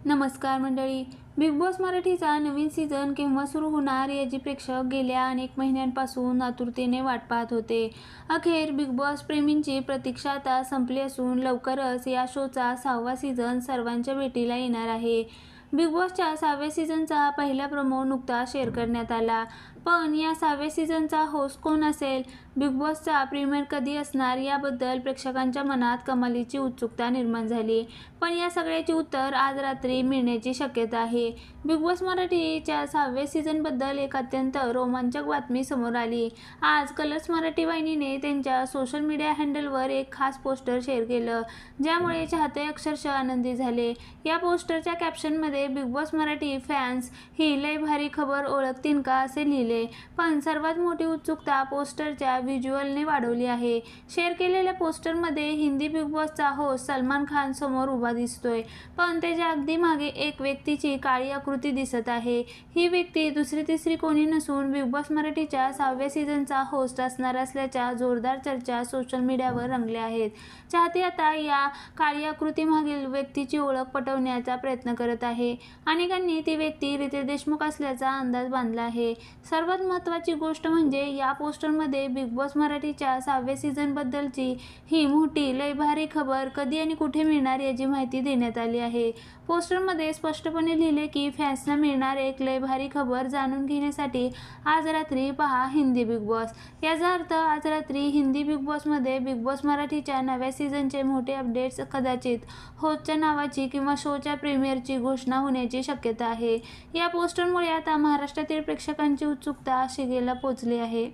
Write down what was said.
नमस्कार मंडळी. Big boss मराठीचा नवीन सीझन केव्हा सुरू होणार याची प्रेक्षक गेल्या अनेक महिन्यांपासून आतुरतेने वाट पाहत होते. अखेर बिग बॉस प्रेमींची प्रतीक्षा आता संपली असून लवकरच या शोचा 6वा सीझन सर्वांच्या भेटीला येणार आहे. बिग बॉसच्या 6व्या सीझनचा पहिला प्रोमो नुकताच शेअर करण्यात आला. पण या 6व्या सीझनचा होस्ट कोण असेल? बिग बॉसचा प्रीमियर कधी असणार याबद्दल प्रेक्षकांच्या मनात कमालीची उत्सुकता निर्माण झाली. पण या सगळ्याची उत्तर आज रात्री मिळण्याची शक्यता आहे. बिग बॉस मराठीच्या 6व्या सीझनबद्दल एक अत्यंत रोमांचक बातमी समोर आली. आज कलर्स मराठी वाहिनीने त्यांच्या सोशल मीडिया हँडलवर एक खास पोस्टर शेअर केलं, ज्यामुळे चाहते अक्षरशः आनंदी झाले. या पोस्टरच्या कॅप्शनमध्ये बिग बॉस मराठी फॅन्स ही लय भारी खबर ओळखतीन का असे लिहिले. पण सर्वात मोठी उत्सुकता पोस्टरच्या व्हिज्युअलने वाढवली आहे. शेअर केलेल्या पोस्टरमध्ये हिंदी बिग बॉसचा होस्ट सलमान खान समोर उभा दिसतोय, पण त्याच्या अगदी मागे एक व्यक्तीची काळी आकृती दिसत आहे. ही व्यक्ती दुसरी तिसरी कोणी नसून बिग बॉस मराठीच्या 6व्या सीझनचा होस्ट असणार असल्याच्या जोरदार चर्चा सोशल मीडियावर रंगल्या आहेत. चाहते आता या काळी आकृतीमागील व्यक्तीची ओळख पटवण्याचा प्रयत्न करत आहे. अनेकांनी ती व्यक्ती रितेश देशमुख असल्याचा अंदाज बांधला आहे. सर्वात महत्त्वाची गोष्ट म्हणजे या पोस्टरमध्ये बिग बॉस मराठीच्या 6व्या सीझनबद्दलची ही मोठी लय भारी खबर कधी आणि कुठे मिळणार याची माहिती देण्यात आली आहे. पोस्टरमध्ये स्पष्टपणे लिहिले की फॅन्सना मिळणार एक लय भारी खबर जाणून घेण्यासाठी आज रात्री पहा हिंदी बिग बॉस. याचा अर्थ आज रात्री हिंदी बिग बॉसमध्ये बिग बॉस मराठीच्या नव्या सीझनचे मोठे अपडेट्स, कदाचित होस्टच्या नावाची किंवा शोच्या प्रीमियरची घोषणा होण्याची शक्यता आहे. या पोस्टरमुळे आता महाराष्ट्रातील प्रेक्षकांची उत्सुकता शिगेला पोहोचली आहे.